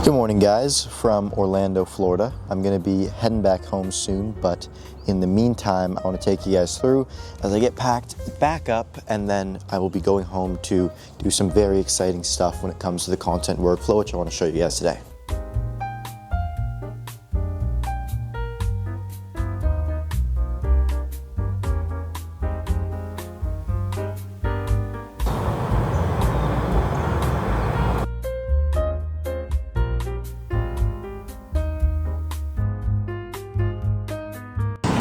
Good morning, guys, from Orlando, Florida. I'm going to be heading back home soon, but in the meantime, I want to take you guys through as I get packed back up, and then I will be going home to do some very exciting stuff when it comes to the content workflow, which I want to show you guys today.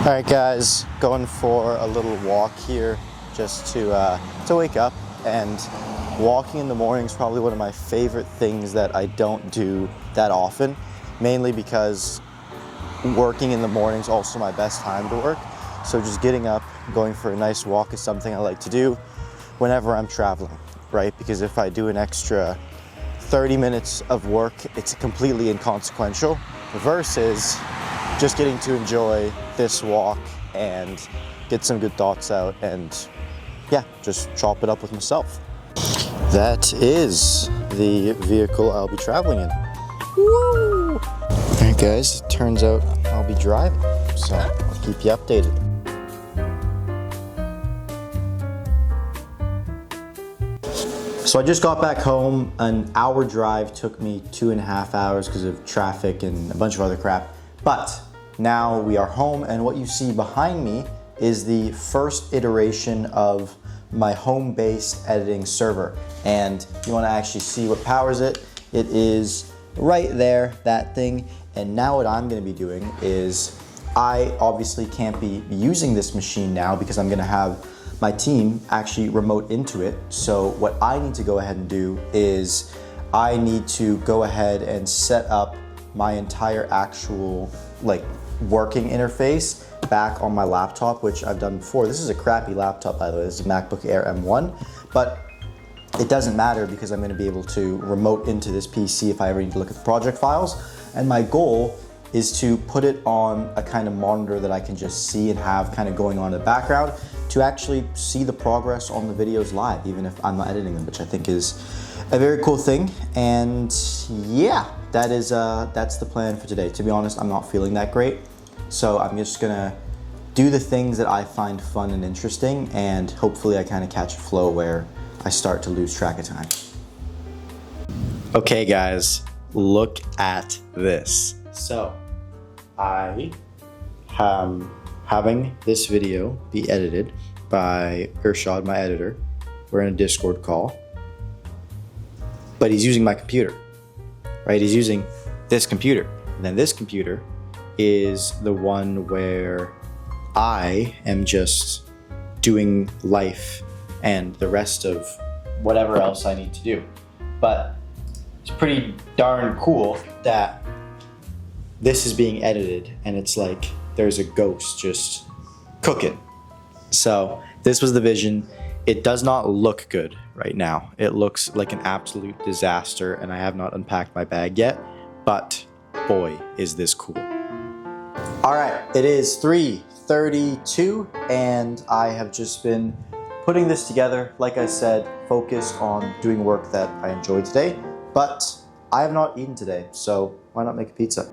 All right, guys, going for a little walk here just to wake up. And walking in the morning is probably one of my favorite things that I don't do that often, mainly because working in the morning is also my best time to work. So just getting up, going for a nice walk is something I like to do whenever I'm traveling, right? Because if I do an extra 30 minutes of work, it's completely inconsequential versus just getting to enjoy this walk and get some good thoughts out and yeah, just chop it up with myself. That is the vehicle I'll be traveling in. Woo! All right, guys, it turns out I'll be driving, so I'll keep you updated. So I just got back home. An hour drive took me 2.5 hours because of traffic and a bunch of other crap. But now we are home, and what you see behind me is the first iteration of my home-based editing server. And you want to actually see what powers it. It is right there, that thing. And now what I'm going to be doing is, I obviously can't be using this machine now because I'm going to have my team actually remote into it. So what I need to go ahead and do is I need to go ahead and set up my entire actual working interface back on my laptop, which I've done before. This is a crappy laptop, by the way. This is a MacBook Air M1, but it doesn't matter because I'm going to be able to remote into this PC if I ever need to look at the project files. And my goal is to put it on a kind of monitor that I can just see and have kind of going on in the background to actually see the progress on the videos live, even if I'm not editing them, which I think is a very cool thing. And yeah, that's the plan for today. To be honest, I'm not feeling that great, so I'm just gonna do the things that I find fun and interesting, and hopefully I kind of catch a flow where I start to lose track of time. Okay, guys, look at this. So I am having this video be edited by Irshad, my editor. We're in a Discord call, but he's using my computer, right? He's using this computer. And then this computer is the one where I am just doing life and the rest of whatever else I need to do. But it's pretty darn cool that this is being edited and it's like there's a ghost just cooking. So this was the vision. It does not look good right now. It looks like an absolute disaster, and I have not unpacked my bag yet, but boy, is this cool. All right, it is 3:32, and I have just been putting this together. Like I said, focused on doing work that I enjoyed today, but I have not eaten today, so why not make a pizza?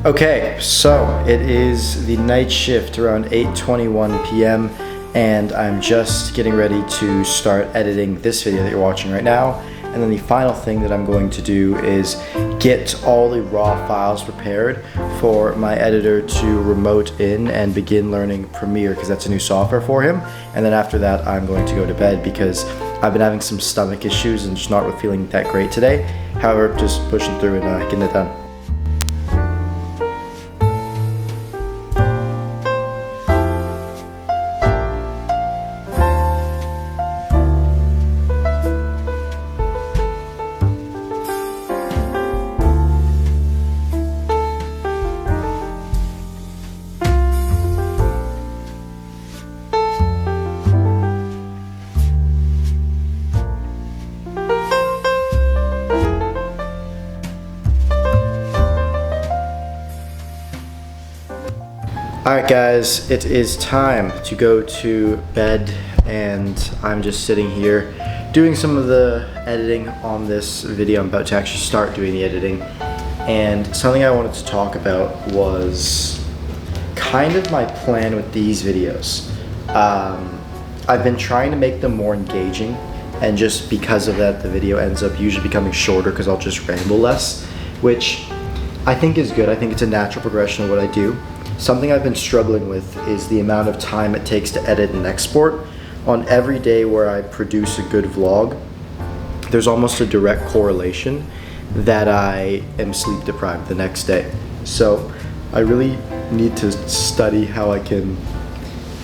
Okay, so it is the night shift around 8:21 p.m. and I'm just getting ready to start editing this video that you're watching right now. And then the final thing that I'm going to do is get all the raw files prepared for my editor to remote in and begin learning Premiere, because that's a new software for him. And then after that, I'm going to go to bed because I've been having some stomach issues and just not feeling that great today. However, just pushing through and getting it done. Alright guys, it is time to go to bed, and I'm just sitting here doing some of the editing on this video. I'm about to actually start doing the editing, and something I wanted to talk about was kind of my plan with these videos. I've been trying to make them more engaging, and just because of that, the video ends up usually becoming shorter because I'll just ramble less, which I think is good. I think it's a natural progression of what I do. Something I've been struggling with is the amount of time it takes to edit and export. On every day where I produce a good vlog, there's almost a direct correlation that I am sleep deprived the next day. So I really need to study how I can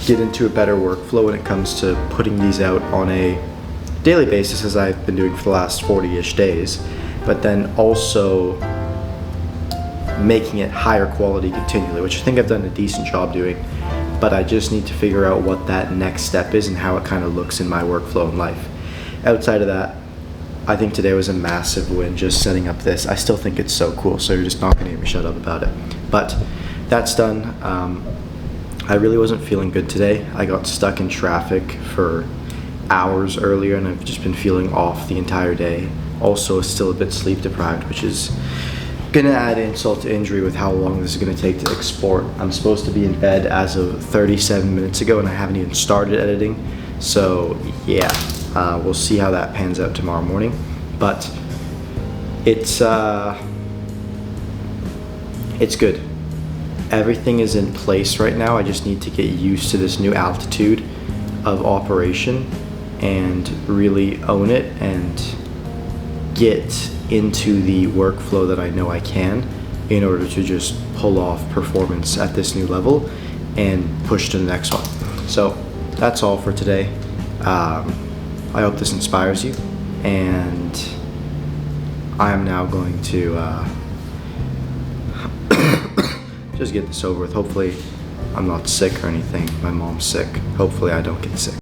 get into a better workflow when it comes to putting these out on a daily basis, as I've been doing for the last 40-ish days, but then also making it higher quality continually, which I think I've done a decent job doing, but I just need to figure out what that next step is and how it kind of looks in my workflow in life. Outside of that, I think today was a massive win, just setting up this. I still think it's so cool, so you're just not gonna hear me shut up about it. But that's done. I really wasn't feeling good today. I got stuck in traffic for hours earlier, and I've just been feeling off the entire day. Also still a bit sleep deprived, which is gonna add insult to injury with how long this is gonna take to export. I'm supposed to be in bed as of 37 minutes ago, and I haven't even started editing. So yeah, we'll see how that pans out tomorrow morning. But it's good. Everything is in place right now. I just need to get used to this new altitude of operation and really own it and get into the workflow that I know I can in order to just pull off performance at this new level and push to the next one. So that's all for today. I hope this inspires you, and I am now going to just get this over with. Hopefully I'm not sick or anything. My mom's sick. Hopefully I don't get sick.